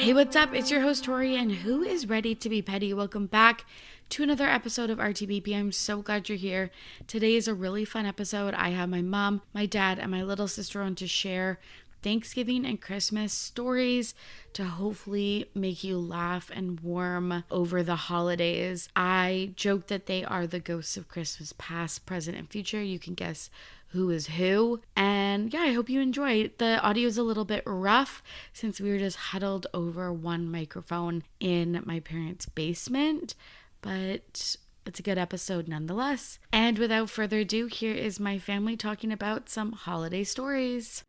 Hey, what's up? It's your host, Torry, and who is ready to be petty? Welcome back to another episode of RTBP. I'm so glad you're here. Today is a really fun episode. I have my mom, my dad, and my little sister on to share Thanksgiving and Christmas stories to hopefully make you laugh and warm over the holidays. I joke that they are the ghosts of Christmas past, present, and future. You can guess who is who. And yeah, I hope you enjoy. The audio is a little bit rough since we were just huddled over one microphone in my parents' basement, but it's a good episode nonetheless. And without further ado, here is my family talking about some holiday stories.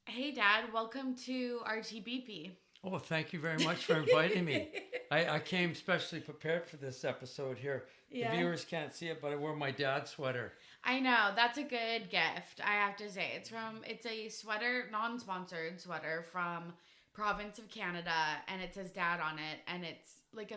Hey Dad, welcome to RTBP. Oh, thank you very much for inviting me. I came specially prepared for this episode here. Yeah. The viewers can't see it, but I wore my dad's sweater. I know, that's a good gift, I have to say. It's a sweater, non-sponsored sweater from province of Canada, and it says Dad on it, and it's like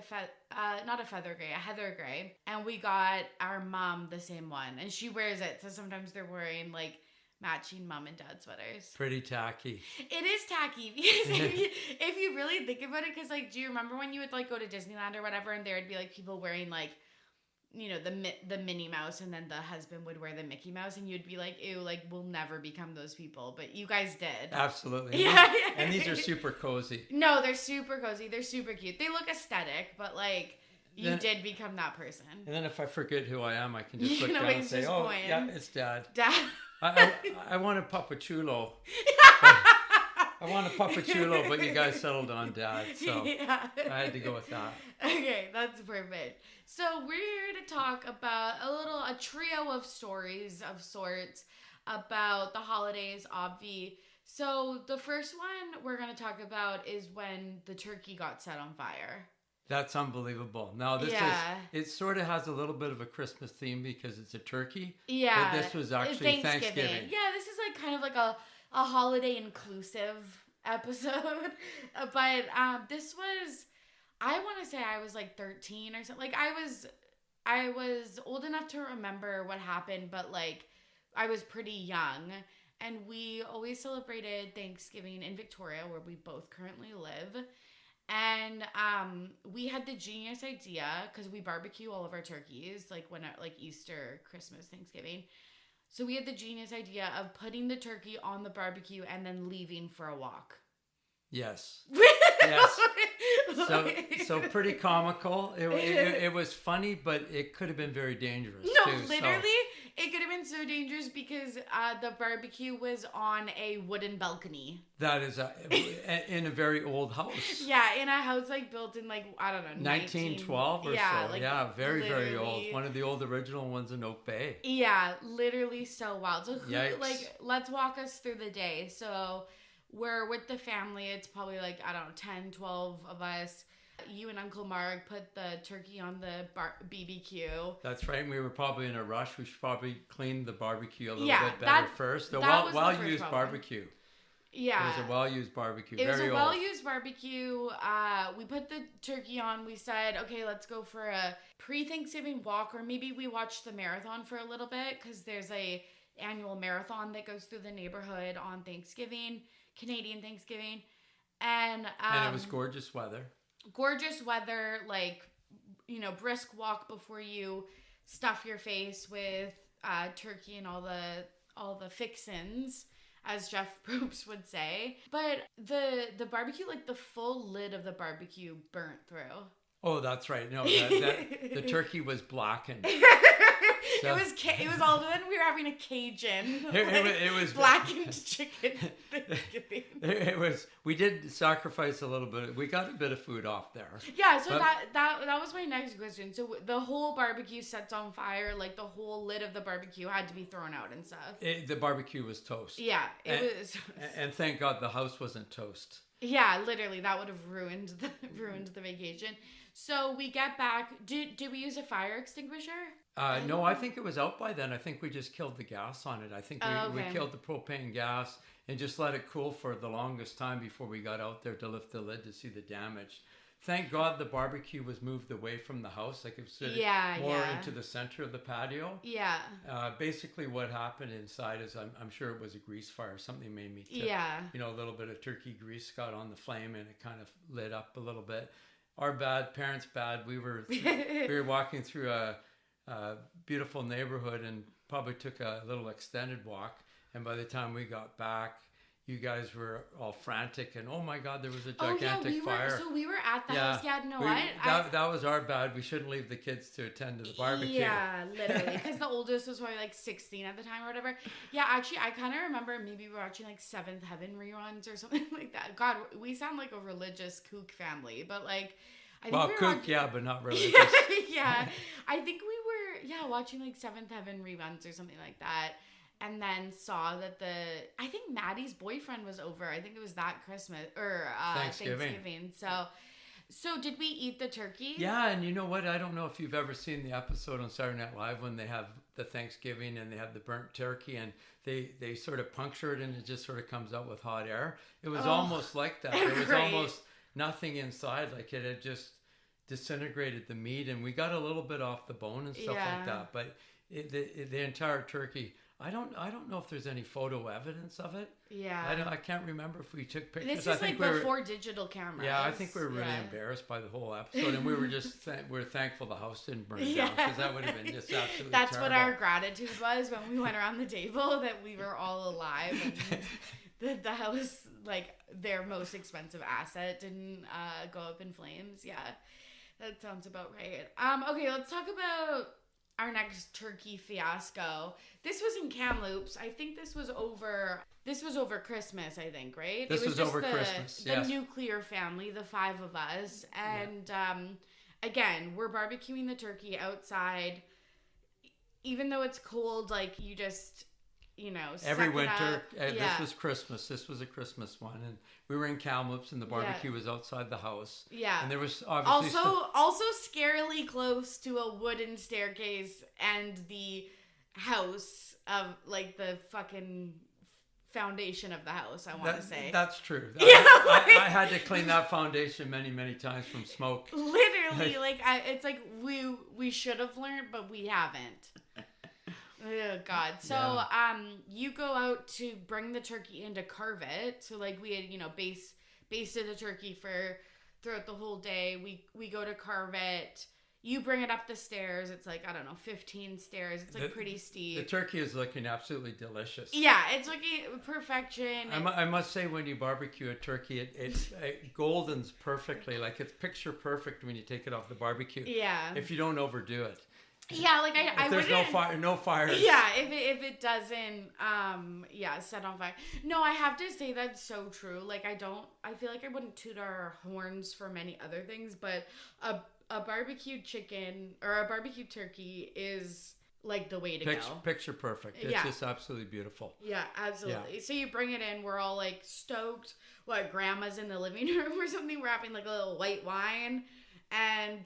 not a feather gray, a heather gray. And we got our mom the same one, and she wears it, so sometimes they're wearing like matching mom and dad sweaters. Pretty tacky. It is tacky because if you really think about it, because like, do you remember when you would like go to Disneyland or whatever, and there would be like people wearing like, you know, the Minnie Mouse, and then the husband would wear the Mickey Mouse, and you'd be like, ew, like we'll never become those people, but you guys did. Absolutely. Yeah. And these are super cozy. No, they're super cozy. They're super cute. They look aesthetic, but like you did become that person. And then if I forget who I am, I can just look down and say, oh, yeah, it's Dad. Dad. I want a papachulo. I want a papachulo, but you guys settled on Dad, so yeah. I had to go with that. Okay, that's perfect. So we're here to talk about a trio of stories of sorts about the holidays, obvi. So the first one we're going to talk about is when the turkey got set on fire. That's unbelievable. Now, it sort of has a little bit of a Christmas theme because it's a turkey. Yeah. But this was actually Thanksgiving. Yeah, this is like kind of like a holiday inclusive episode. But this was, I want to say I was like 13 or something. Like I was old enough to remember what happened, but like I was pretty young. And we always celebrated Thanksgiving in Victoria, where we both currently live. And we had the genius idea, because we barbecue all of our turkeys, like Easter, Christmas, Thanksgiving. So we had the genius idea of putting the turkey on the barbecue and then leaving for a walk. Yes. Yes. So pretty comical. It was funny, but it could have been very dangerous. No, too, literally, it could have been so dangerous because the barbecue was on a wooden balcony. That is in a very old house. Yeah, in a house like built in like, I don't know, 1912 or so. Like, yeah, very old. One of the old original ones in Oak Bay. Yeah, literally so wild. So let's walk us through the day. So we're with the family. It's probably like, I don't know, 10, 12 of us. You and Uncle Mark put the turkey on the BBQ. That's right. We were probably in a rush. We should probably clean the barbecue a little bit better first. A well-used barbecue. Yeah. It was a well-used barbecue. It was a well-used barbecue. We put the turkey on. We said, okay, let's go for a pre-Thanksgiving walk, or maybe we watched the marathon for a little bit, because there's a annual marathon that goes through the neighborhood on Thanksgiving, Canadian Thanksgiving. And it was gorgeous weather. Gorgeous weather, like, you know, brisk walk before you stuff your face with turkey and all the fixins, as Jeff Probst would say. But the barbecue, like the full lid of the barbecue burnt through. Oh, that's right. No, the turkey was blackened. So. It was all of a sudden we were having a Cajun. It was blackened chicken Thanksgiving. We did sacrifice a little bit. We got a bit of food off there. Yeah, so that was my next question. So the whole barbecue sets on fire, like the whole lid of the barbecue had to be thrown out and stuff. The barbecue was toast. Yeah, it was. And thank God the house wasn't toast. Yeah, literally, that would have ruined the vacation. So we get back. Did we use a fire extinguisher? No, I think it was out by then. I think we just killed the gas on it. I think we killed the propane gas and just let it cool for the longest time before we got out there to lift the lid to see the damage. thank God the barbecue was moved away from the house. Like it was sort of more into the center of the patio. Yeah. Basically what happened inside is I'm sure it was a grease fire. Something made me tip. Yeah. You know, a little bit of turkey grease got on the flame and it kind of lit up a little bit. Our bad, parents' bad. We were walking through a beautiful neighborhood and probably took a little extended walk. And by the time we got back, you guys were all frantic and oh my God, there was a gigantic fire. So we were at the house. Yeah, That was our bad. We shouldn't leave the kids to attend to the barbecue. Yeah, literally, because the oldest was probably like 16 at the time or whatever. Yeah, actually, I kind of remember maybe we were watching like Seventh Heaven reruns or something like that. God, we sound like a religious kook family, but like, I think kook, but not religious. Yeah, I think we were watching like Seventh Heaven reruns or something like that. And then saw that I think Maddie's boyfriend was over. I think it was that Christmas or Thanksgiving. So did we eat the turkey? Yeah, and you know what? I don't know if you've ever seen the episode on Saturday Night Live when they have the Thanksgiving and they have the burnt turkey and they sort of puncture it and it just sort of comes out with hot air. It was almost like that. There was almost nothing inside. Like it had just disintegrated the meat and we got a little bit off the bone and stuff like that. But the entire turkey... I don't know if there's any photo evidence of it. Yeah. I can't remember if we took pictures. This is like before digital cameras. Yeah, I think we were really embarrassed by the whole episode, and we were just we're thankful the house didn't burn down because that would have been just absolutely That's terrible. what our gratitude was when we went around the table that we were all alive and the house, like their most expensive asset, didn't go up in flames. Yeah, that sounds about right. Okay, let's talk about our next turkey fiasco. This was in Kamloops. I think this was over Christmas, I think, right? This was over Christmas, The nuclear family, the 5 of us. And again, we're barbecuing the turkey outside. Even though it's cold, like you just, every winter. This was Christmas. This was a Christmas one. And we were in Kamloops and the barbecue was outside the house. Yeah. And there was obviously... Also scarily close to a wooden staircase and the house of, like, the fucking foundation of the house, I want to say. That's true. I had to clean that foundation many, many times from smoke. Literally, it's like we should have learned, but we haven't. Oh God. So you go out to bring the turkey in to carve it. So like we had, basted the turkey throughout the whole day. We go to carve it. You bring it up the stairs. It's like, I don't know, 15 stairs. It's like pretty steep. The turkey is looking absolutely delicious. Yeah, it's looking perfection. I must say, when you barbecue a turkey, it goldens perfectly. Like it's picture perfect when you take it off the barbecue. Yeah. If you don't overdo it. Yeah, like I there's no fire. Yeah, if it doesn't set on fire. No, I have to say that's so true. Like I feel like I wouldn't toot our horns for many other things, but a barbecue chicken or a barbecue turkey is like the way to go. Picture perfect. It's just absolutely beautiful. Yeah, absolutely. Yeah. So you bring it in, we're all like stoked. What, grandma's in the living room or something? We're having like a little white wine. And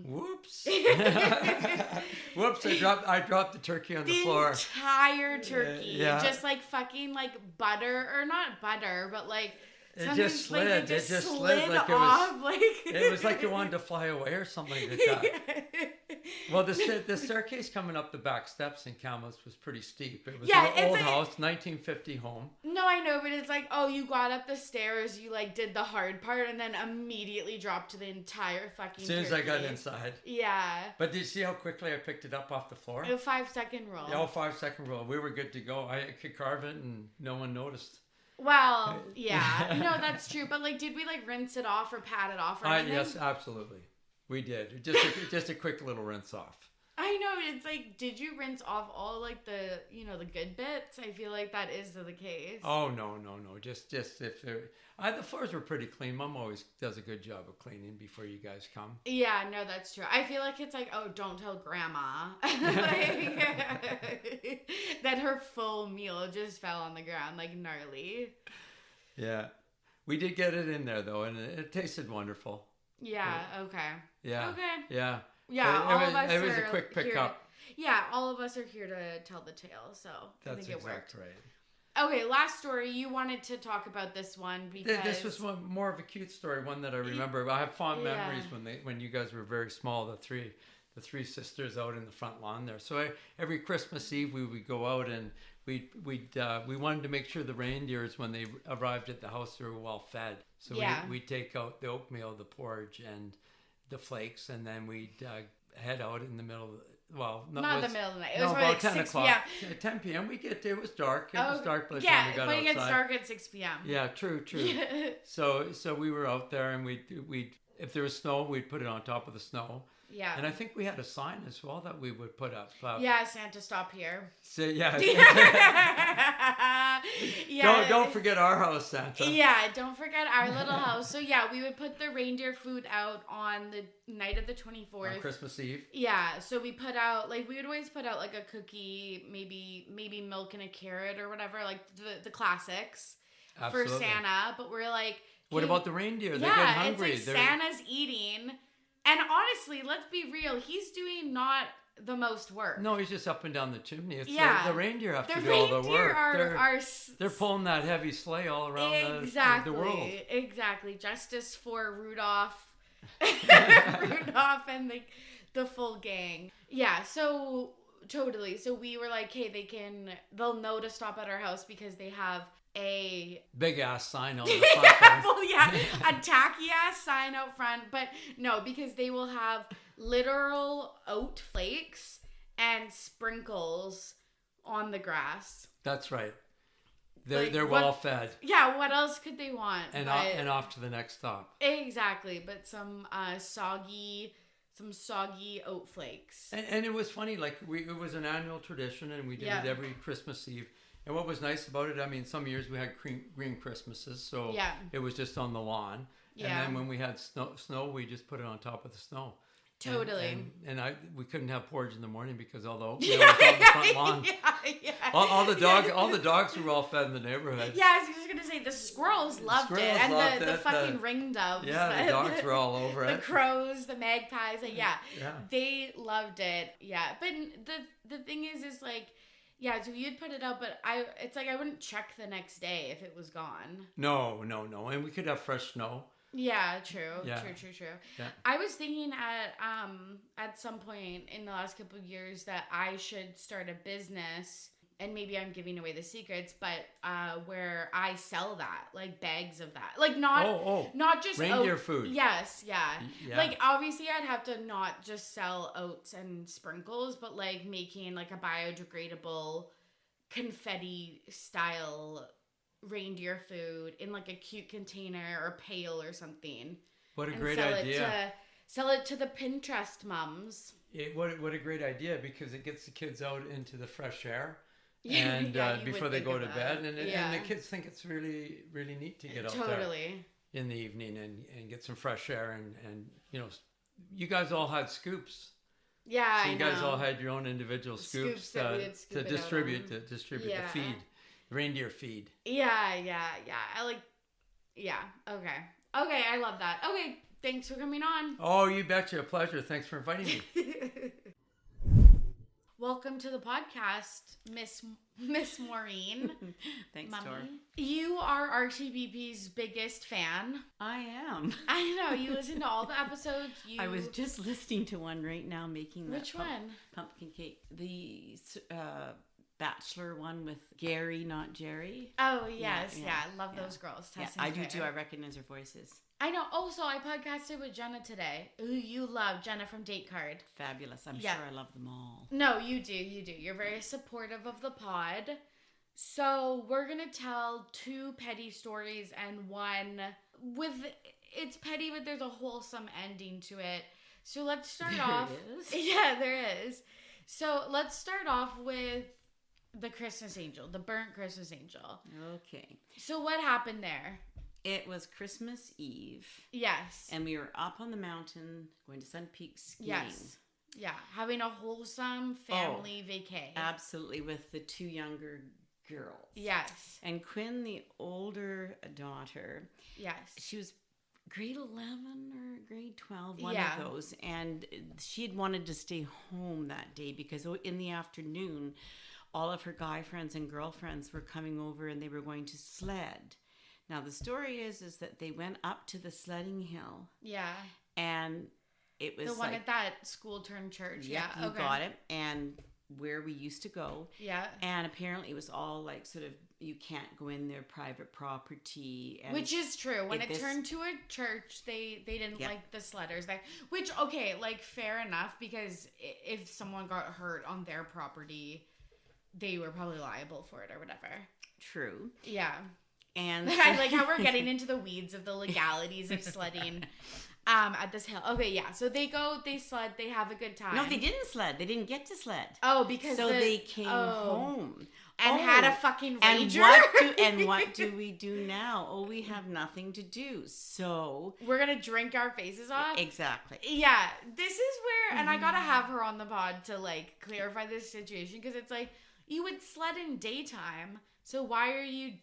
whoops! Whoops! I dropped the turkey on the floor. The entire turkey, just like fucking like butter or not butter, but like it just slid. Like, it just slid like off. It was like it wanted to fly away or something like that. Well, the staircase coming up the back steps in Kamloops was pretty steep. It was an old house, 1950 home. No, I know, but it's like, you got up the stairs, you like did the hard part, and then immediately dropped to the entire fucking. As soon as I got inside. Yeah. But did you see how quickly I picked it up off the floor? A 5-second rule. Yeah, 5-second rule. We were good to go. I could carve it, and no one noticed. Well, yeah. No, that's true. But, like, did we, like, rinse it off or pat it off or anything? Yes, absolutely. We did. Just a quick little rinse off. I know. It's like, did you rinse off all, like, the good bits? I feel like that is the case. Oh, no. Just if the floors were pretty clean. Mom always does a good job of cleaning before you guys come. Yeah, no, that's true. I feel like it's like, don't tell grandma. That her full meal just fell on the ground, like gnarly. Yeah. We did get it in there, though, and it tasted wonderful. Yeah, okay. Yeah. Okay. Yeah. Yeah, it was a quick pickup. Yeah, all of us are here to tell the tale, so I think it worked. Right. Okay, last story. You wanted to talk about this one because This was more of a cute story, one that I remember. I have fond memories when you guys were very small, the three sisters out in the front lawn there. So every Christmas Eve we would go out and we wanted to make sure the reindeers, when they arrived at the house, they were well fed. So we'd take out the oatmeal, the porridge, and the flakes, and then we'd head out in the middle. Not the middle of the night. It was about like 10 o'clock. 10 p.m. We get there. It was dark. It was dark by the time we got outside. Yeah, but it gets dark at 6 p.m. Yeah, true. So we were out there, and we if there was snow, we'd put it on top of the snow. Yeah. And I think we had a sign as well that we would put up. Santa, stop here. So Don't forget our house, Santa. Yeah, don't forget our little house. So we would put the reindeer food out on the night of the 24th. On Christmas Eve. Yeah, so we put out, we would always put out like a cookie, maybe milk and a carrot or whatever, like the classics. Absolutely. For Santa. But we're like, what about the reindeer? They get hungry. It's like Santa's eating. And honestly, let's be real. He's doing not the most work. No, he's just up and down the chimney. It's the reindeer have to do all the work. They're pulling that heavy sleigh all around the world. Exactly. Justice for Rudolph. Rudolph and the full gang. Yeah, so totally. So we were like, hey, they'll know to stop at our house because they have a big ass sign on the front. A tacky ass sign out front, but no, because they will have literal oat flakes and sprinkles on the grass. That's right. They're well fed. Yeah, what else could they want? And off to the next stop. Exactly, but some soggy oat flakes. And it was funny, it was an annual tradition, and we did it every Christmas Eve. And what was nice about it, I mean, some years we had green Christmases, so it was just on the lawn. Yeah. And then when we had snow, we just put it on top of the snow. Totally. And we couldn't have porridge in the morning because although it was on the front lawn, all the dogs were all fed in the neighborhood. Yeah, I was just gonna say the squirrels loved it, and the fucking ring doves. Yeah, the dogs were all over it. The crows, the magpies, they loved it. Yeah, but the thing is like. Yeah, so you'd put it out, but I wouldn't check the next day if it was gone. No. And we could have fresh snow. Yeah, true. Yeah. True. Yeah. I was thinking at some point in the last couple of years that I should start a business, and maybe I'm giving away the secrets, but where I sell that, like bags of that. Like not just reindeer food. Yes, yeah. Like obviously I'd have to not just sell oats and sprinkles, but like making like a biodegradable confetti style reindeer food in like a cute container or pail or something. What a great idea. Sell it to the Pinterest mums. What a great idea, because it gets the kids out into the fresh air. And before they go to bed, and the kids think it's really, really neat to get out there in the evening and get some fresh air, and you guys all had scoops. Yeah, so you guys all had your own individual scoops to distribute the feed, reindeer feed. Yeah. Okay, I love that. Okay, thanks for coming on. Oh, you betcha. A pleasure. Thanks for inviting me. Welcome to the podcast, Miss Maureen. Thanks, Mommy. Tor. You are RTBP's biggest fan. I am. I know. You listen to all the episodes. I was just listening to one right now, making Which one? Pumpkin cake. The Bachelor one with Gary, not Jerry. Oh, yes. Yeah. I love those girls. Yeah, I do too. I recognize their voices. I know. Also, I podcasted with Jenna today, who you love, Jenna from Date Card. Fabulous. I'm sure I love them all. No, you do. You're very supportive of the pod. So we're going to tell 2 petty stories and one it's petty, but there's a wholesome ending to it. So let's start off. Yeah, there is. So let's start off with the Christmas Angel, the burnt Christmas Angel. Okay. So what happened there? It was Christmas Eve. Yes. And we were up on the mountain going to Sun Peak skiing. Yes. Yeah. Having a wholesome family vacay. Absolutely. With the 2 younger girls. Yes. And Quinn, the older daughter. Yes. She was grade 11 or grade 12, one of those. And she had wanted to stay home that day because in the afternoon, all of her guy friends and girlfriends were coming over and they were going to sled. Now the story is that they went up to the sledding hill. Yeah. And it was the one like, at that school turned church. yeah, Yeah. you Okay. got it. And where we used to go. Yeah. And apparently it was all like sort of, you can't go in their private property. And which is true. When it this- turned to a church, they didn't Yep. like the sledders there. Which, okay, like, fair enough, because if someone got hurt on their property, they were probably liable for it or whatever. True. Yeah. And I like how we're getting into the weeds of the legalities of sledding at this hill. Okay, yeah. So they sled, they have a good time. No, they didn't sled. They didn't get to sled. Oh, because they came home. And had a fucking And rager. what do we do now? Oh, we have nothing to do. So we're going to drink our faces off? exactly. Yeah, this is where, and I gotta have her on the pod to like clarify this situation, because it's like, you would sled in daytime, so why are you,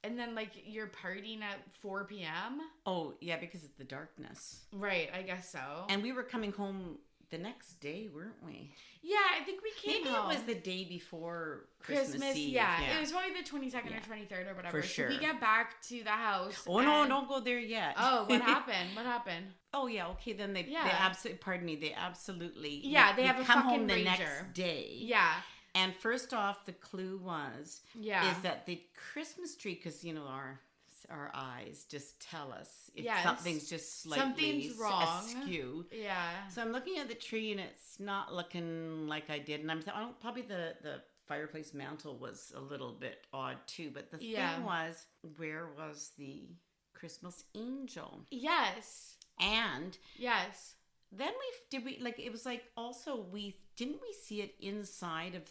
and then like you're partying at 4 p.m.? Oh, yeah, because of the darkness. Right, I guess so. And we were coming home the next day, weren't we? Yeah, I think we came Maybe home. it was the day before Christmas Eve. Yeah. It was probably the 22nd or 23rd or whatever. For sure. So we get back to the house. Oh, no, don't go there yet. Oh, what happened? What happened? Oh, yeah, okay, then they absolutely, pardon me, they absolutely. Yeah, they have a come fucking home the rager. next day. Yeah. And first off, the clue is that the Christmas tree, because, you know, our eyes just tell us if something's just slightly wrong. askew. Yeah. So I'm looking at the tree and it's not looking like I did. And I'm probably the fireplace mantle was a little bit odd too. But the thing was, where was the Christmas angel? Yes. And yes. Then it was like also didn't we see it inside of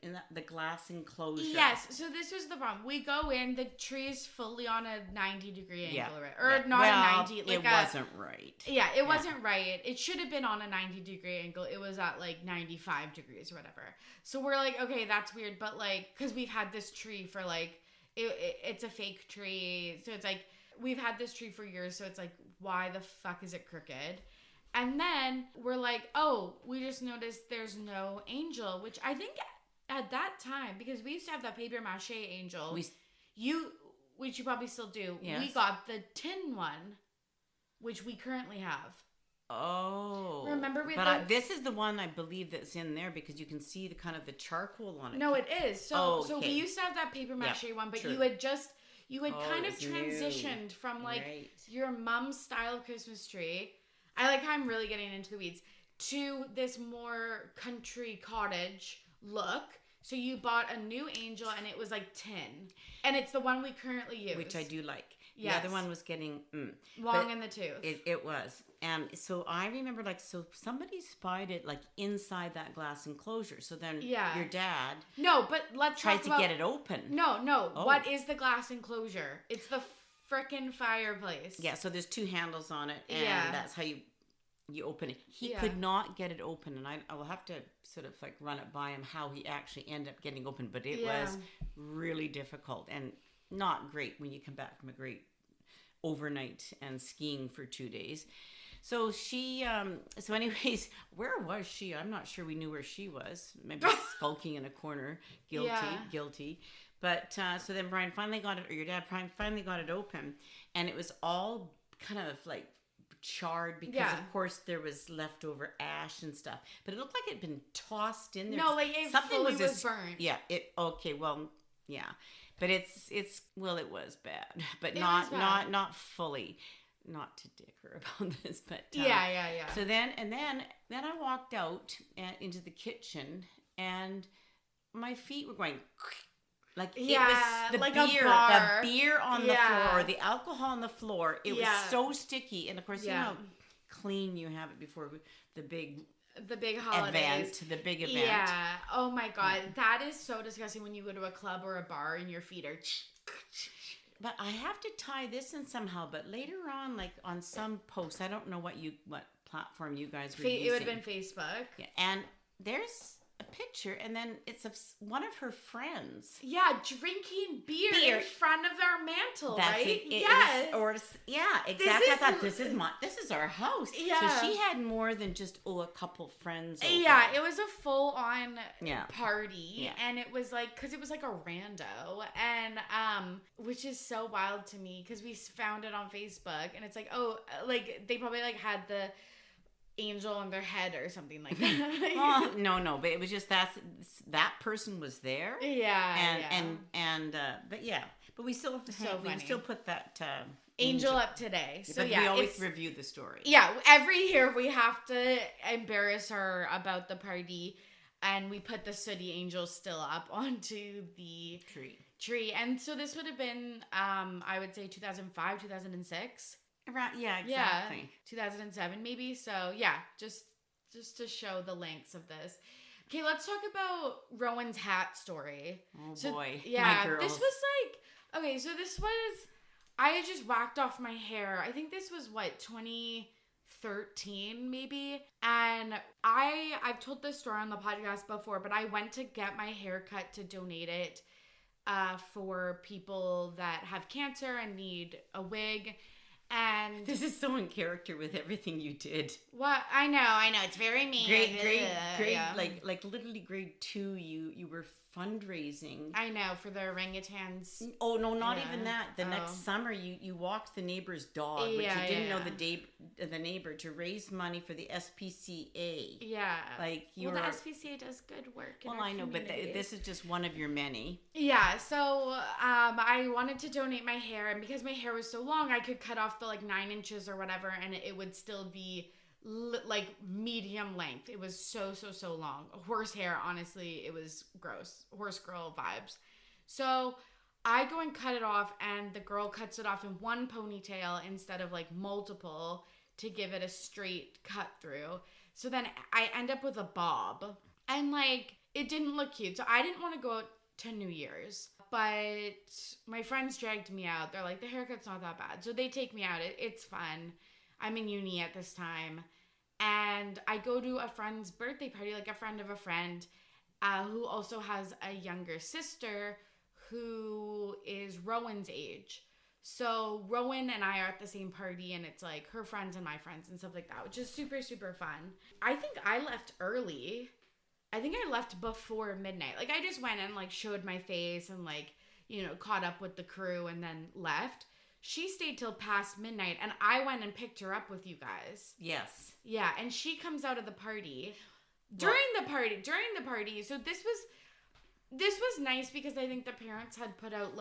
in the glass enclosure? Yes, so this was the problem. We go in, the tree is fully on a 90-degree angle, right? Or yeah. not well, a 90, like it wasn't right. Yeah, it wasn't right. It should have been on a 90-degree angle. It was at like 95 degrees or whatever. So we're like, okay, that's weird, but like, because we've had this tree for like, it's a fake tree, so it's like, we've had this tree for years, so it's like, why the fuck is it crooked? And then we're like, oh, we just noticed there's no angel, which I think at that time, because we used to have that paper mache angel, which you probably still do. Yes. We got the tin one, which we currently have. Oh. Remember this is the one I believe that's in there because you can see the kind of the charcoal on it. No, it is. So we okay. used to have that paper mache one, but true. you had kind of it's transitioned new. from like Right. your mom's style Christmas tree. I like how I'm really getting into the weeds, to this more country cottage look. So you bought a new angel and it was like tin. And it's the one we currently use. Which I do like. Yes. The other one was getting long in the tooth. It was. So I remember somebody spied it like inside that glass enclosure. So then your dad No, but let's tried talk to about, get it open. No. Oh. What is the glass enclosure? It's the frickin' fireplace. Yeah, so there's two handles on it and that's how you open it. He could not get it open, and I will have to sort of like run it by him how he actually ended up getting open, but it was really difficult and not great when you come back from a great overnight and skiing for 2 days. So she so anyways, where was she? I'm not sure we knew where she was. Maybe skulking in a corner, guilty. But so then Brian finally got it, or your dad finally got it open, and it was all kind of like charred because of course there was leftover ash and stuff, but it looked like it had been tossed in there. No, like it something fully was burnt. Yeah, but it's well, it was bad, but It not was bad. not fully. Not to dick her about this, but yeah. So then I walked out into the kitchen, and my feet were going. Like it was the like beer, a bar. the beer on the floor, the alcohol on the floor. It was so sticky, and of course, you know how clean you have it before the big holidays. the big event. Yeah. Oh my god, that is so disgusting when you go to a club or a bar and your feet are. But I have to tie this in somehow. But later on, like on some posts, I don't know what platform you guys were using. It would have been Facebook. Yeah, and there's a picture, and then it's one of her friends. Yeah, drinking beer in front of our mantle, right? Yes. Exactly. I thought, this is our house. Yeah. So she had more than just, a couple friends over. Yeah, it was a full-on party. Yeah. And it was like, because it was like a rando. And, which is so wild to me, because we found it on Facebook. And it's like, like, they probably like had the angel on their head or something like that. Well, no, but it was just that person was there. But we still put that angel up today. So we always review the story. Yeah, every year we have to embarrass her about the party, and we put the sooty angel still up onto the tree. And so this would have been I would say 2005, 2006. Around, yeah, exactly. 2007 maybe. So yeah, just to show the lengths of this. Okay, let's talk about Rowan's hat story. Oh boy, yeah, my girls. This was like, okay, so this was, I had just whacked off my hair. I think this was 2013 maybe. And I've told this story on the podcast before, but I went to get my hair cut to donate it for people that have cancer and need a wig. And this is so in character with everything you did. What? I know. It's very mean. Grade, yeah. like literally grade 2, you were fundraising. I know, for the orangutans. Oh, no, not even that. The next summer, you walked the neighbor's dog, which you didn't know the neighbor, to raise money for the SPCA. Yeah. Like the SPCA does good work in our I know, community. but this is just one of your many. Yeah, so I wanted to donate my hair, and because my hair was so long, I could cut off the 9 inches or whatever, and it would still be medium length. It was so long. Horse hair, honestly, it was gross. Horse girl vibes. So I go and cut it off, and the girl cuts it off in one ponytail instead of multiple to give it a straight cut through. So then I end up with a bob, and it didn't look cute. So I didn't want to go out to New Year's, but my friends dragged me out. They're like, the haircut's not that bad. So they take me out. It's fun. I'm in uni at this time, and I go to a friend's birthday party, a friend of a friend, who also has a younger sister who is Rowan's age. So Rowan and I are at the same party, and it's her friends and my friends and stuff like that, which is super, super fun. I think I left early. I think I left before midnight. I just went and showed my face and caught up with the crew and then left. She stayed till past midnight, and I went and picked her up with you guys. Yes. Yeah, and she comes out of the party. During the party. So this was nice because I think the parents had put out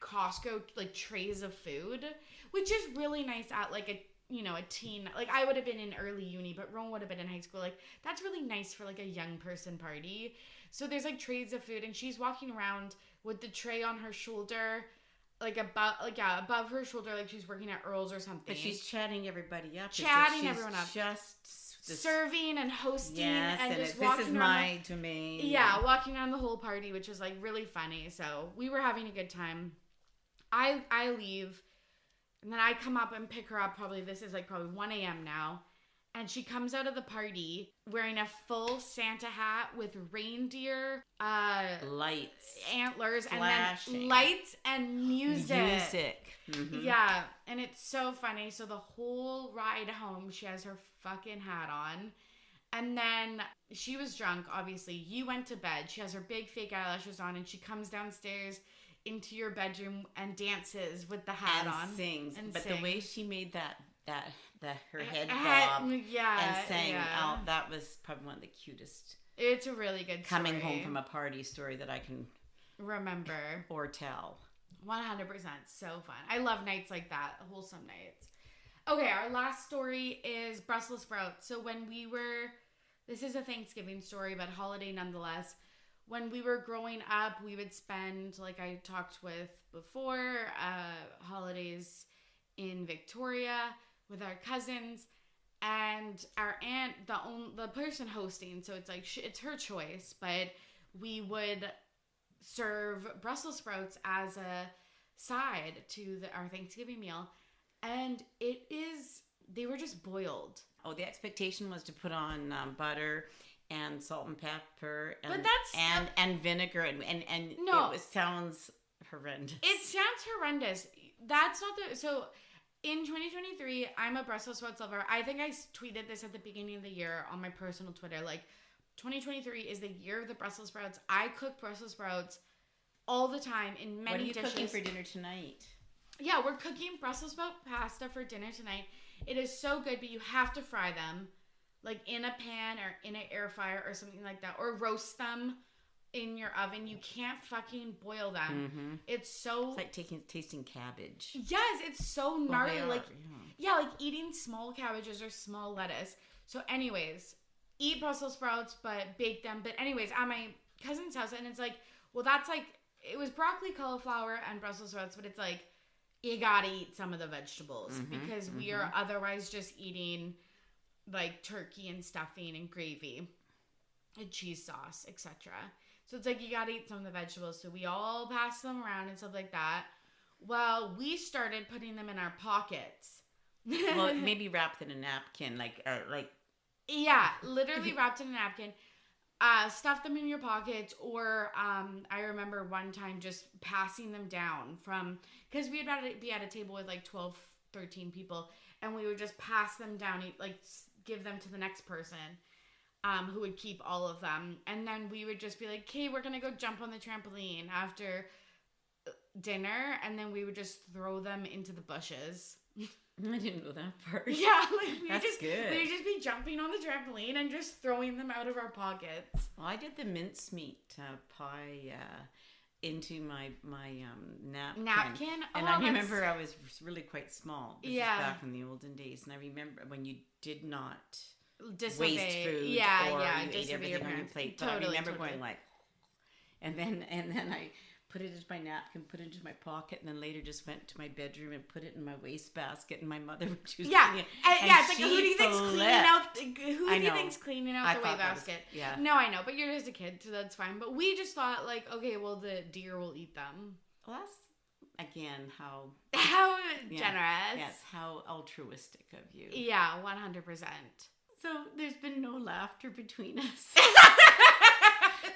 Costco trays of food, which is really nice at a teen. I would have been in early uni, but Rowan would have been in high school. That's really nice for a young person party. So there's trays of food, and she's walking around with the tray on her shoulder. Above her shoulder, she's working at Earl's or something. But she's chatting everybody up. Everyone up. Just serving and hosting, yes, and just walking this is around my domain. Yeah, walking around the whole party, which was really funny. So we were having a good time. I leave, and then I come up and pick her up. This is probably 1 a.m. now. And she comes out of the party wearing a full Santa hat with reindeer, lights, antlers, flashing. And then lights and music. Mm-hmm. Yeah, and it's so funny. So the whole ride home, she has her fucking hat on. And then she was drunk, obviously. You went to bed. She has her big fake eyelashes on, and she comes downstairs into your bedroom and dances with the hat on. Sings. And sings. The way she made her head bob and sang out, that was probably one of the cutest. It's a really good coming home from a party story that I can remember or tell. 100%. So fun. I love nights like that, wholesome nights. Okay, our last story is Brussels sprouts. So this is a Thanksgiving story, but holiday nonetheless. When we were growing up, we would spend, I talked with before, holidays in Victoria with our cousins, and our aunt, the person hosting, so it's it's her choice, but we would serve Brussels sprouts as a side to our Thanksgiving meal, and they were just boiled. Oh, the expectation was to put on butter and salt and pepper and but that's and vinegar and no, it sounds horrendous. It sounds horrendous. That's not the so. In 2023, I'm a Brussels sprouts lover. I think I tweeted this at the beginning of the year on my personal Twitter. Like, 2023 is the year of the Brussels sprouts. I cook Brussels sprouts all the time in many dishes. What are you cooking for dinner tonight? Yeah, we're cooking Brussels sprout pasta for dinner tonight. It is so good, but you have to fry them, like in a pan or in an air fryer or something like that, or roast them in your oven. You can't fucking boil them. Mm-hmm. It's like tasting cabbage. Yes, it's so gnarly. Well, like yeah, like eating small cabbages or small lettuce. So anyways, eat Brussels sprouts but bake them. But anyways, at my cousin's house, and it's like, well, that's like, it was broccoli, cauliflower, and Brussels sprouts, but it's like, you gotta eat some of the vegetables because we are otherwise just eating like turkey and stuffing and gravy and cheese sauce, etc. So it's like, you gotta eat some of the vegetables. So we all pass them around and stuff like that. Well, we started putting them in our pockets. Well, maybe wrapped in a napkin, like. Yeah, literally wrapped in a napkin. Stuff them in your pockets, or I remember one time just passing them down from, because we'd be at a table with like 12, 13 people, and we would just pass them down, like give them to the next person. Who would keep all of them. And then we would just be like, okay, we're going to go jump on the trampoline after dinner. And then we would just throw them into the bushes. I didn't know that part. Yeah, like we would just be jumping on the trampoline and just throwing them out of our pockets. Well, I did the mincemeat pie into my napkin. And I remember I was really quite small. This was back in the olden days. And I remember when you did not disobey. Waste food, you ate everything on your plate. But I remember going like, and then I put it into my napkin, put it into my pocket, and then later just went to my bedroom and put it in my wastebasket. And my mother would choose it's like, who do you think's cleaning out the wastebasket? Yeah, no, I know, but you're just a kid, so that's fine. But we just thought like, okay, well, the deer will eat them. Well, that's again how generous. Yes, how altruistic of you. Yeah, 100%. So there's been no laughter between us.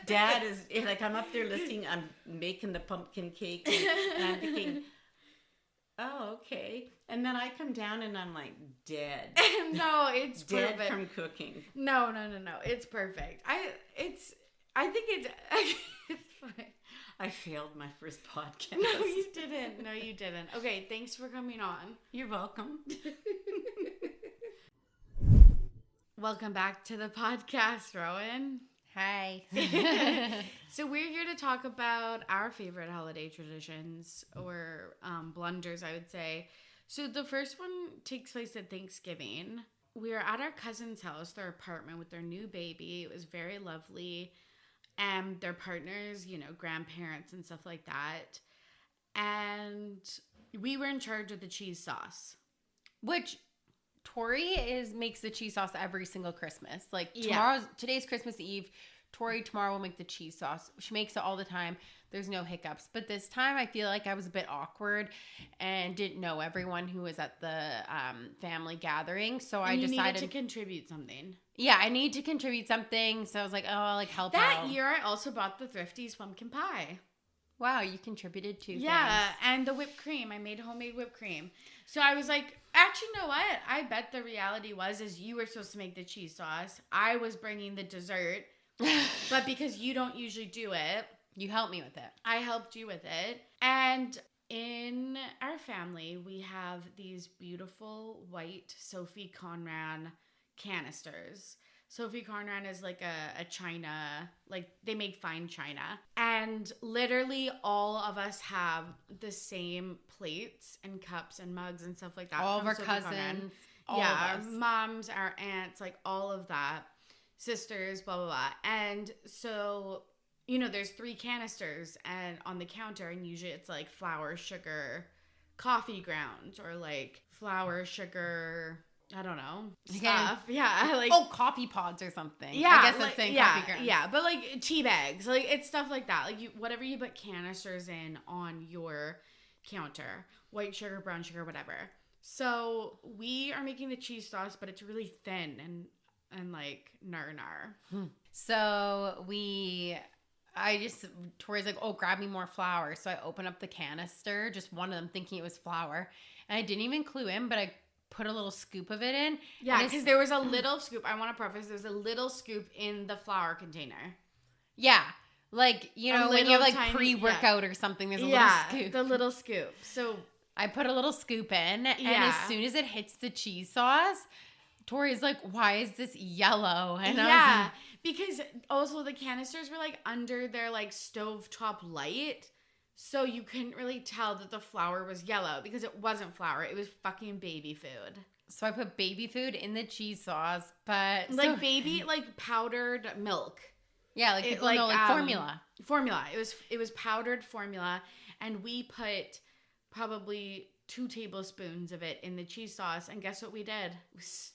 Dad is like, I'm up there listening, I'm making the pumpkin cake, and I'm thinking, oh, okay. And then I come down and I'm like, dead. No, it's dead perfect. From cooking. No. It's perfect. I think it's fine. I failed my first podcast. No, you didn't. Okay, thanks for coming on. You're welcome. Welcome back to the podcast, Rowan. Hi. So we're here to talk about our favorite holiday traditions, or blunders, I would say. So the first one takes place at Thanksgiving. We were at our cousin's house, their apartment, with their new baby. It was very lovely. And their partners, grandparents and stuff like that. And we were in charge of the cheese sauce. Which Torry makes the cheese sauce every single Christmas. Like today's Christmas Eve. Torry tomorrow will make the cheese sauce. She makes it all the time. There's no hiccups. But this time I feel like I was a bit awkward and didn't know everyone who was at the family gathering. So I decided needed to contribute something. Yeah, I need to contribute something. So I was like, oh, I'll help out. That year I also bought the Thrifties pumpkin pie. Wow, you contributed to things. And the whipped cream. I made homemade whipped cream. So I was like, actually, you know what? I bet the reality is you were supposed to make the cheese sauce. I was bringing the dessert. But because you don't usually do it. You helped me with it. I helped you with it. And in our family, we have these beautiful white Sophie Conran canisters. Sophie Conran is like a china, like they make fine china. And literally all of us have the same plates and cups and mugs and stuff like that. All of our cousins. Our moms, our aunts, like all of that. Sisters, blah, blah, blah. And so, there's 3 canisters and on the counter, and usually it's like flour, sugar, coffee grounds, or like flour, sugar, I don't know, stuff. Yeah. Coffee pods or something. Yeah. I guess that's saying coffee grounds. Yeah, but like tea bags, like it's stuff like that. Like whatever you put canisters in on your counter, white sugar, brown sugar, whatever. So we are making the cheese sauce, but it's really thin and like nar. So Tori's like, oh, grab me more flour. So I open up the canister, just one of them, thinking it was flour. And I didn't even clue in, but I put a little scoop of it in. Yeah, because there was a little scoop. I want to preface, there's a little scoop in the flour container. Yeah. Like, you know, when you have like tiny, pre-workout or something, there's a little scoop. The little scoop. So I put a little scoop in, and as soon as it hits the cheese sauce, Tori's like, why is this yellow? And I was like, because also the canisters were like under their like stovetop light. So you couldn't really tell that the flour was yellow because it wasn't flour. It was fucking baby food. So I put baby food in the cheese sauce, but like baby, like powdered milk. Yeah, like people know, like formula. Formula. It was powdered formula, and we put probably 2 tablespoons of it in the cheese sauce. And guess what we did?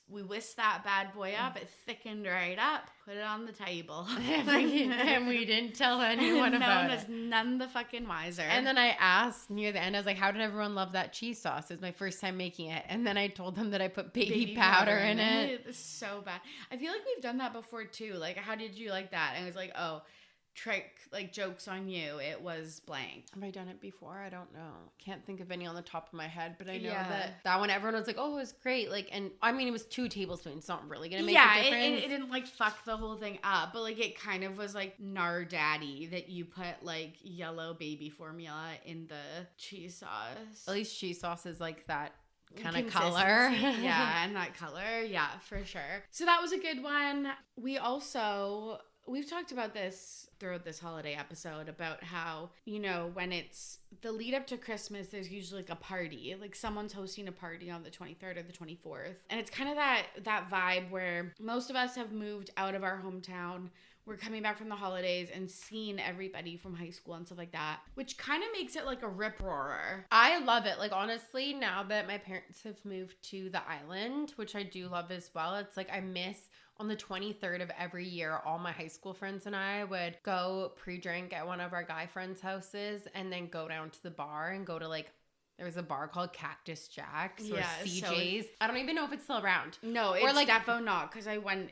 We whisked that bad boy up. It thickened right up. Put it on the table. And we didn't tell anyone about it. No one was none the fucking wiser. And then I asked near the end, I was like, how did everyone love that cheese sauce? It was my first time making it. And then I told them that I put baby powder in it. It's so bad. I feel like we've done that before too. Like, how did you like that? And it was like, oh, trick, like, joke's on you, it was blank. Have I done it before? I don't know. Can't think of any on the top of my head, but I know that one, everyone was like, oh, it was great. Like, and I mean, it was 2 tablespoons. It's not really gonna make a difference. It didn't like fuck the whole thing up, but like it kind of was like nar daddy that you put like yellow baby formula in the cheese sauce. At least cheese sauce is like that kind of color. Yeah, and that color. Yeah, for sure. So that was a good one. We've talked about this throughout this holiday episode about how, you know, when it's the lead up to Christmas, there's usually like a party, like someone's hosting a party on the 23rd or the 24th. And it's kind of that vibe where most of us have moved out of our hometown. We're coming back from the holidays and seeing everybody from high school and stuff like that, which kind of makes it like a rip-roarer. I love it. Like, honestly, now that my parents have moved to the island, which I do love as well, it's like I miss on the 23rd of every year, all my high school friends and I would go pre-drink at one of our guy friends' houses and then go down to the bar and go to like, there was a bar called Cactus Jack's or CJ's. I don't even know if it's still around. No, it's like, defo not, because I went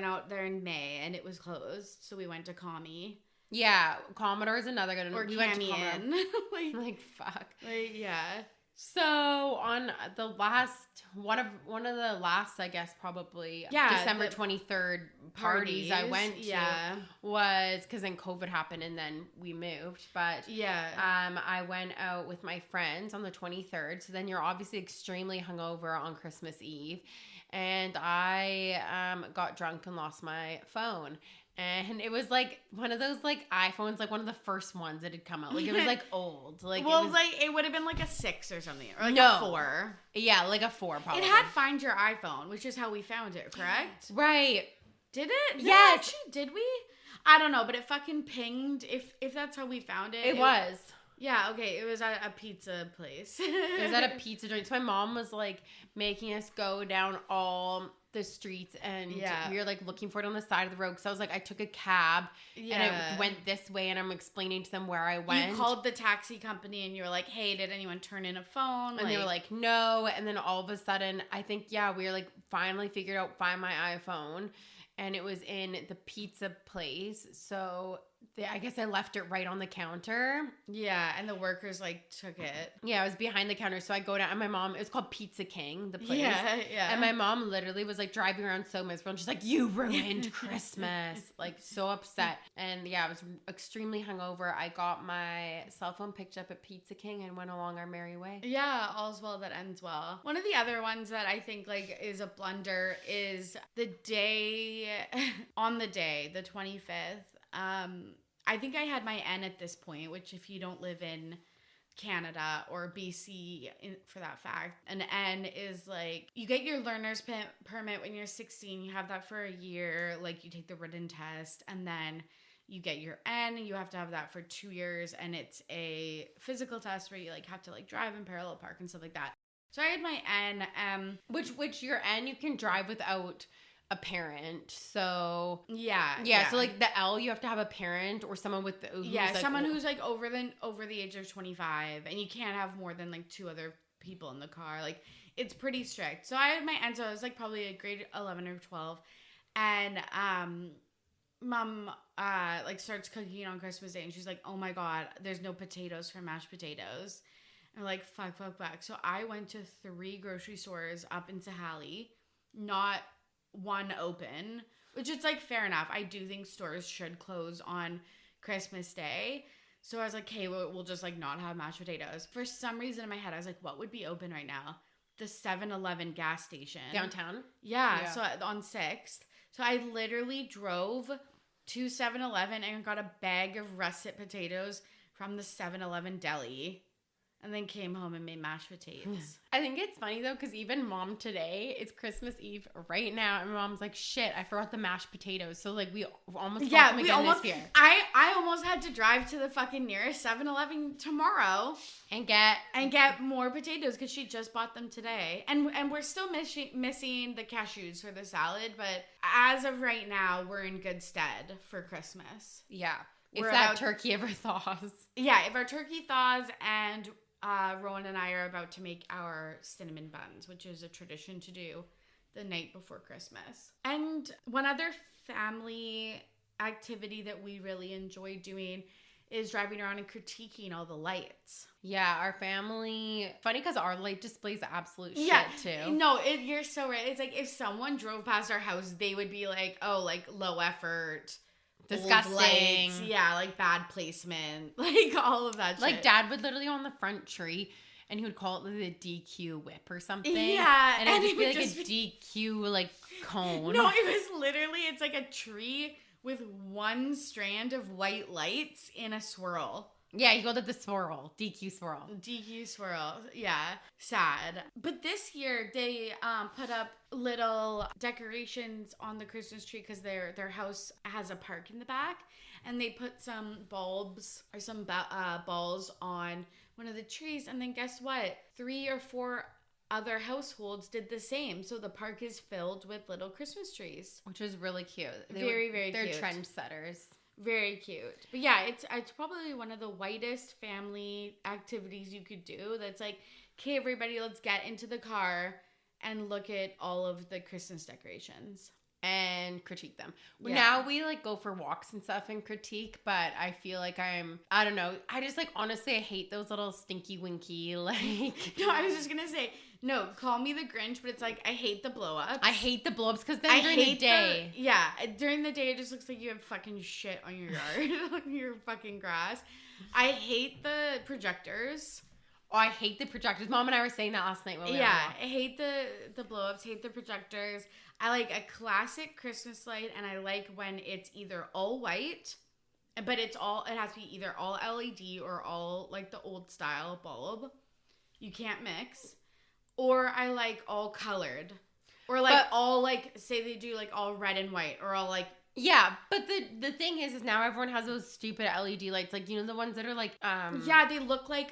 out there in May and it was closed. So we went to Commie. Yeah, Commodore's another good one. Or we went to Commodore. like fuck. Like, yeah. So on the last one of the last, I guess, probably December 23rd parties I went to was because then COVID happened and then we moved. But I went out with my friends on the 23rd. So then you're obviously extremely hungover on Christmas Eve, and I got drunk and lost my phone. And it was like one of those like iPhones, like one of the first ones that had come out. Like it was like old. Like it would have been like a 6 or something, or like a 4. Yeah, like a 4 probably. It had Find Your iPhone, which is how we found it, correct? Right. Did it? Yes. Actually, did we? I don't know, but it fucking pinged. If that's how we found it. It was. Yeah, okay. It was at a pizza place. It was at a pizza joint. So my mom was like making us go down all the streets and we were like looking for it on the side of the road, because I was like, I took a cab and I went this way, and I'm explaining to them where I went. You called the taxi company and you were like, hey, did anyone turn in a phone? And they were like, no. And then all of a sudden, I think we were like finally figured out find my iPhone, and it was in the pizza place. So I guess I left it right on the counter. Yeah, and the workers like took it. Yeah, I was behind the counter. So I go down, and my mom, it was called Pizza King, the place. Yeah. And my mom literally was like driving around so miserable. And she's like, you ruined Christmas. Like so upset. And I was extremely hungover. I got my cell phone picked up at Pizza King and went along our merry way. Yeah, all's well that ends well. One of the other ones that I think like is a blunder is the day, on the day, the 25th. I think I had my N at this point, which if you don't live in Canada or BC for that fact, an N is like, you get your learner's permit when you're 16, you have that for a year, like you take the written test, and then you get your N, you have to have that for 2 years, and it's a physical test where you like have to like drive and parallel park and stuff like that. So I had my N, which your N you can drive without a parent. So yeah. So like the L, you have to have a parent or someone with someone who's like over the age of 25, and you can't have more than like 2 other people in the car. Like it's pretty strict. So I had my N, so I was like probably a grade 11 or 12, and Mom like starts cooking on Christmas Day, and she's like, oh my God, there's no potatoes for mashed potatoes. And we're like, fuck. So I went to 3 grocery stores up in Sahali, not one open, which is like fair enough. I do think stores should close on Christmas Day. So I was like, okay, we'll just like not have mashed potatoes. For some reason in my head, I was like, what would be open right now? The 7-Eleven gas station. Downtown? Yeah. So on 6th. So I literally drove to 7-Eleven and got a bag of russet potatoes from the 7-Eleven deli. And then came home and made mashed potatoes. I think it's funny though, because even Mom today, it's Christmas Eve right now, and Mom's like, shit, I forgot the mashed potatoes. So like we almost got them again this year. I almost had to drive to the fucking nearest 7-Eleven tomorrow and get more potatoes because she just bought them today. And we're still missing the cashews for the salad, but as of right now, we're in good stead for Christmas. Yeah. If that turkey ever thaws. Yeah, if our turkey thaws, and Rowan and I are about to make our cinnamon buns, which is a tradition to do the night before Christmas. And one other family activity that we really enjoy doing is driving around and critiquing all the lights. Yeah, our family, funny because our light displays absolute shit too. No, you're so right. It's like if someone drove past our house, they would be like, oh, like low effort, disgusting. Yeah, like bad placement, like all of that shit. Like Dad would literally on the front tree, and he would call it like the DQ whip or something. Yeah. And it would be like a DQ like cone. No, it was literally, it's like a tree with one strand of white lights in a swirl. Yeah, he called it the swirl. DQ swirl. DQ swirl. Yeah. Sad. But this year they put up little decorations on the Christmas tree because their house has a park in the back, and they put some bulbs or some balls on one of the trees, and then guess what? 3 or 4 other households did the same. So the park is filled with little Christmas trees. Which is really cute. Very cute. They're trendsetters. Very cute. But yeah, it's probably one of the whitest family activities you could do. That's like, okay, everybody, let's get into the car and look at all of the Christmas decorations. And critique them. Yeah. Now we like go for walks and stuff and critique, but I feel like I don't know. I just like, honestly, I hate those little stinky winky like. No, I was just gonna say, no, call me the Grinch, but it's like, I hate the blow ups. I hate the blow ups because then during the day. During the day it just looks like you have fucking shit on your yard, on your fucking grass. I hate the projectors. Oh, I hate the projectors. Mom and I were saying that last night when we were I hate the blow-ups, hate the projectors. I like a classic Christmas light, and I like when it's either all white, but it has to be either all LED or all like the old style bulb. You can't mix. Or I like all colored. Or like all like, say they do like all red and white, or all like. Yeah, but the thing is now everyone has those stupid LED lights, like, you know, the ones that are like yeah, they look like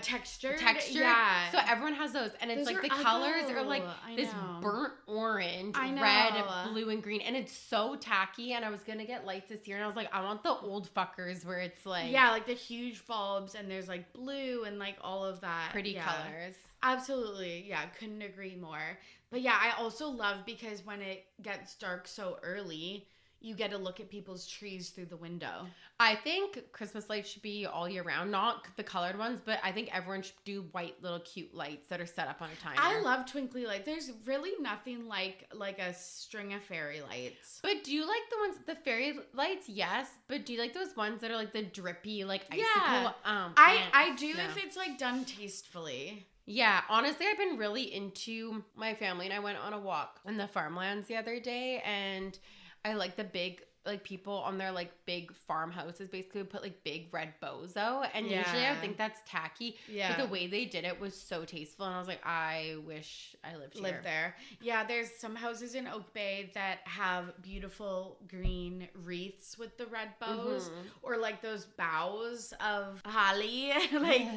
textured. Yeah, so everyone has those, and it's those like the colors are like this burnt orange, red, blue, and green, and it's so tacky. And I was gonna get lights this year, and I was like, I want the old fuckers where it's like, yeah, like the huge bulbs, and there's like blue and like all of that pretty colors. Absolutely, yeah, couldn't agree more. But yeah, I also love because when it gets dark so early, you get to look at people's trees through the window. I think Christmas lights should be all year round, not the colored ones, but I think everyone should do white little cute lights that are set up on a timer. I love twinkly lights. There's really nothing like a string of fairy lights. But do you like the ones, the fairy lights? Yes, but do you like those ones that are like the drippy, like icicle? Yeah, I do if it's like done tastefully. Yeah, honestly, I've been really into my family, and I went on a walk in the farmlands the other day, and I like the big, like, people on their, like, big farmhouses basically put, like, big red bows out, and usually I would think that's tacky, but the way they did it was so tasteful, and I was like, I wish I lived there. Yeah, there's some houses in Oak Bay that have beautiful green wreaths with the red bows, or, like, those boughs of holly, like,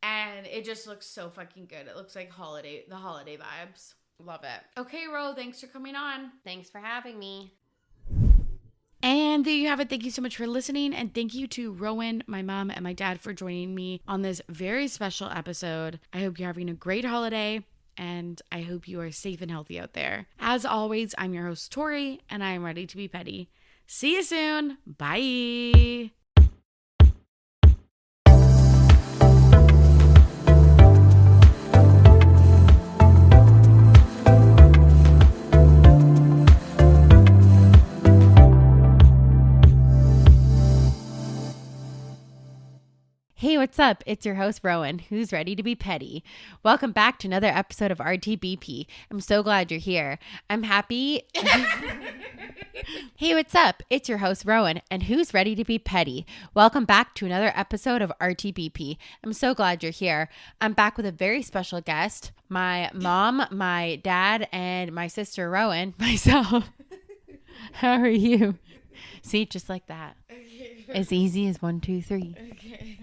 and it just looks so fucking good. It looks like the holiday vibes. Love it. Okay, Ro, thanks for coming on. Thanks for having me. And there you have it. Thank you so much for listening. And thank you to Rowan, my mom, and my dad for joining me on this very special episode. I hope you're having a great holiday, and I hope you are safe and healthy out there. As always, I'm your host, Torry, and I am ready to be petty. See you soon. Bye. Hey, what's up? It's your host, Rowan, who's ready to be petty. Welcome back to another episode of RTBP. I'm so glad you're here. I'm happy. Hey, what's up? It's your host, Rowan, and who's ready to be petty. Welcome back to another episode of RTBP. I'm so glad you're here. I'm back with a very special guest, my mom, my dad, and my sister, Rowan, myself. How are you? See, just like that. Okay. As easy as 1, 2, 3. Okay.